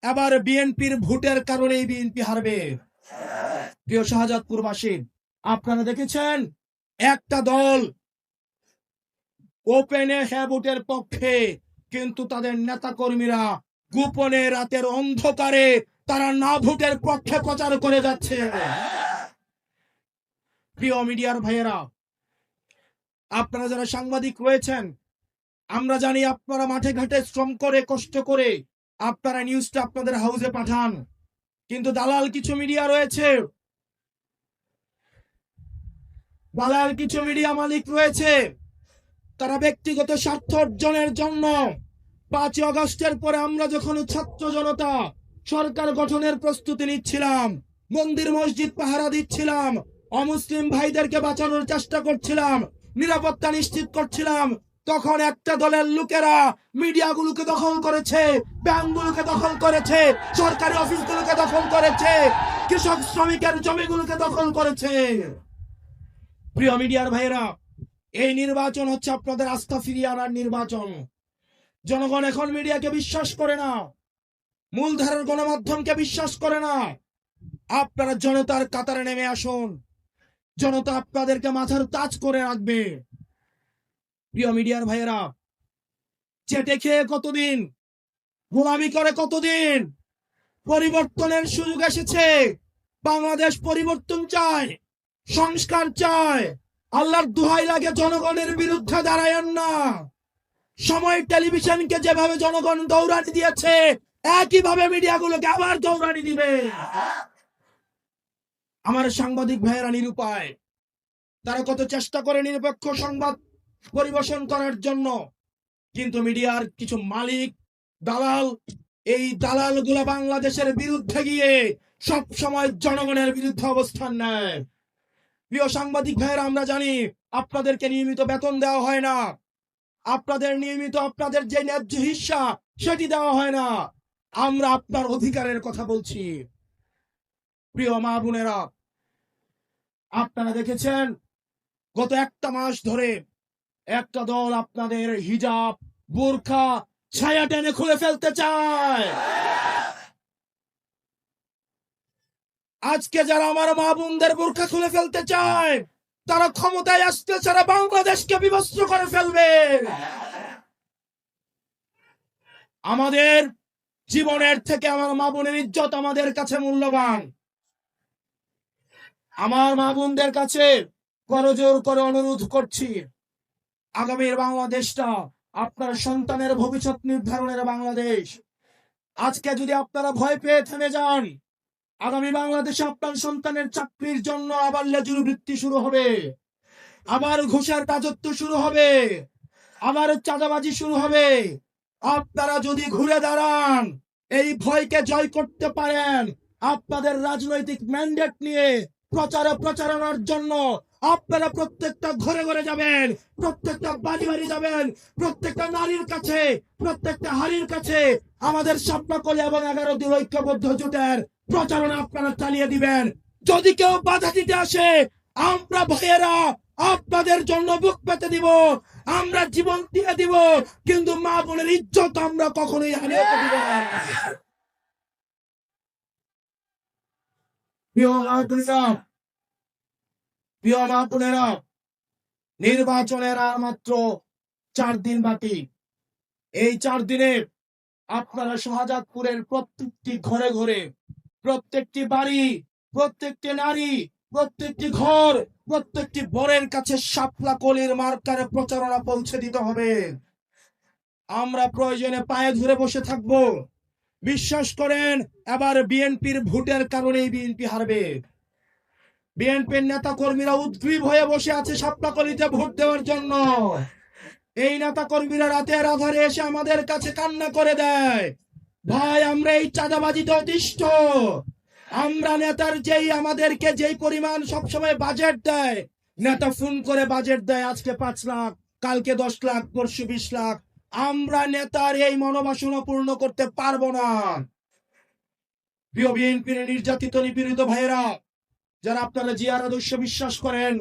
এবার বিএনপির ভোটের কারণেই বিএনপি হারবে। প্রিয় শাহজাদপুরবাসী, আপনারা দেখেছেন একটা দল ওপেনে হ্যাঁ ভোটের পক্ষে, কিন্তু তাদের নেতা কর্মীরা গোপনে রাতের অন্ধকারে তারা না ভোটের পক্ষে প্রচার করে যাচ্ছে। প্রিয় মিডিয়ার ভাইয়েরা, আপনারা যারা সাংবাদিক রয়েছেন, আমরা জানি আপনারা মাঠে ঘাটে শ্রম করে কষ্ট করে আপনারা নিউজটা আপনাদের হাউসে পাঠান, কিন্তু দালাল কিছু মিডিয়া রয়েছে, দালাল কিছু মিডিয়া মালিক রয়েছে, তারা ব্যক্তিগত স্বার্থ অর্জনের জন্য 5 আগস্টের পরে আমরা যখন ছাত্র জনতা সরকার গঠনের প্রস্তুতি নিচ্ছিলাম, মন্দির মসজিদ পাহারা দিচ্ছিলাম, অমুসলিম ভাইদেরকে বাঁচানোর চেষ্টা করছিলাম, নিরাপত্তা নিশ্চিত করছিলাম, তখন একটা দলের লোকেরা মিডিয়াগুলোকে দখল করেছে, ব্যাংকগুলোকে দখল করেছে, সরকারি অফিসগুলোকে দখল করেছে, কৃষক শ্রমিকের জমিগুলোকে দখল করেছে। প্রিয় মিডিয়ার ভাইয়েরা, এই নির্বাচন হচ্ছে আপনাদের আস্থা ফিরিয়ে আনার নির্বাচন। জনগণ এখন মিডিয়াকে বিশ্বাস করে না, মূলধারার গণমাধ্যমকে বিশ্বাস করে না। আপনারা জনতার কাতারে নেমে আসুন, জনতা আপনাদেরকে মাথার তাজ করে রাখবে। প্রিয় মিডিয়ার ভাইয়েরা, চেটে খেয়ে কতদিন, গোলামি করে কতদিন, পরিবর্তনের সুযোগ এসেছে। বাংলাদেশ পরিবর্তন চায়, সংস্কার চায়। আল্লাহর দোহাই লাগে জনগণের বিরুদ্ধে দাঁড়ায়েন না। সময় টেলিভিশনকে যেভাবে জনগণ দৌড়ানি দিয়েছে, একইভাবে মিডিয়াগুলোকে আবার দৌড়ানি দিবে। আমার সাংবাদিক ভাইয়েরা নিরুপায়, তারা কত চেষ্টা করে নিরপেক্ষ সংবাদ পরিবেশন করার জন্য, কিন্তু মিডিয়ার কিছু মালিক দালাল, এই দালাল গুলা বাংলাদেশের বিরুদ্ধে গিয়ে সব সময় জনগণের বিরুদ্ধে অবস্থান নেয়। প্রিয় সাংবাদিক ভাইয়েরা, আমরা জানি আপনাদেরকে নিয়মিত বেতন দেওয়া হয় না, আপনাদের নিয়মিত আপনাদের যে ন্যায্য হিস্সা সেটি দেওয়া হয় না। আমরা আপনার অধিকারের কথা বলছি। প্রিয় মা বোনেরা, আপনারা দেখেছেন গত একটা মাস ধরে একটা দল আপনাদের হিজাব, বোরখা, ছায়া টেনে খুলে ফেলতে চায়। আজকে যারা আমার মা বোনদের বোরখা খুলে ফেলতে চায়, তারা ক্ষমতায় আসতে ছাড়া বাংলাদেশকে বিভস্ত করে ফেলবে। আমাদের জীবনের থেকে আমার মা বোনের ইজ্জত আমাদের কাছে মূল্যবান। আমার মা বোনদের কাছে করজোর করে অনুরোধ করছি, আগামীর বাংলাদেশটা আপনার সন্তানের ভবিষ্যৎ নির্ধারণের বাংলাদেশ। আজকে যদি আপনারা ভয় পেয়ে থেমে যান, আগামী বাংলাদেশে আপনার সন্তানের চাকরির জন্য আবার লেজুর বৃত্তি শুরু হবে, আবার ঘুষের রাজত্ব শুরু হবে, আবার চাঁদাবাজি শুরু হবে। আপনারা যদি ঘুরে দাঁড়ান, এই ভয়কে জয় করতে পারেন, আপনাদের রাজনৈতিক ম্যান্ডেট নিয়ে প্রচারণার জন্য আপনারা প্রত্যেকটা ঘরে ঘরে যাবেন, প্রত্যেকটা বাড়ি বাড়ি যাবেন, প্রত্যেকটা নারীর কাছে, প্রত্যেকটা হাড়ির কাছে আমাদের স্বপ্নকলি এবং 11 দিন ঐক্যবদ্ধ জোটের প্রচারণা আপনারা চালিয়ে দিবেন। যদি কেউ বাধা দিতে আসে, আমরা ভাইয়েরা আপনাদের জন্য বুক পেতে দিব, আমরা জীবন দিয়ে দিব, কিন্তু মা বোনের ইজ্জত আমরা কখনোই হারিয়ে দিব না। প্রিয় মা বোনেরা, নির্বাচনের আর মাত্র 4 দিন বাকি। এই 4 দিনে আপনারা শাহজাদপুরের প্রত্যেকটি ঘরে ঘরে, প্রত্যেকটি বাড়ি, প্রত্যেকটি নারী, প্রত্যেকটি ঘর, প্রত্যেকটি বরের কাছে শাপলা কলির মার্কার প্রচারণা পৌঁছে দিতে হবে। আমরা প্রয়োজনে পায়ে ধরে বসে থাকব। বিশ্বাস করেন, এবার বিএনপির ভোটের কারণেই বিএনপি হারবে। বিএনপির নেতা কর্মীরা উদ্গ্রীব হয়ে বসে আছে শাপলাকলিতে ভোট দেওয়ার জন্য। এই নেতা কর্মীরা রাতের আধারে এসে আমাদের কাছে কান্না করে দেয়, ভাই আমরা এই চাঁদাবাজিতে অতিষ্ঠ। আমরা নেতার আমাদেরকে যেই পরিমাণ সবসময় বাজেট দেয়, নেতা ফোন করে বাজেট দেয়, আজকে 5 লাখ, কালকে 10 লাখ, পরশু 20 লাখ। আমরা নেতার এই মনোবাসনা পূর্ণ করতে পারবো না। প্রিয় বিএনপির নির্যাতিত নিপীড়িত ভাইয়েরা, যারা আপনারা জিয়ার আদর্শে বিশ্বাস করেন,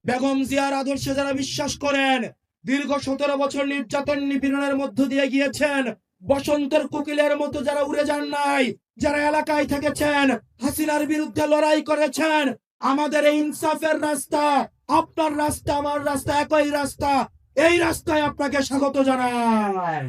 বেগম জিয়ার আদর্শে যারা বিশ্বাস করেন, দীর্ঘ 17 বছর নির্যাতন নিপীড়নের মধ্য দিয়ে গিয়েছেন, বসন্তের কোকিলের মতো যারা উড়ে যান নাই, যারা এলাকায় থেকেছেন, হাসিনার বিরুদ্ধে লড়াই করেছেন, আমাদের এই ইনসাফের রাস্তা, আপনার রাস্তা, আমার রাস্তা একই রাস্তা, এই রাস্তায় আপনাকে স্বাগত জানাই।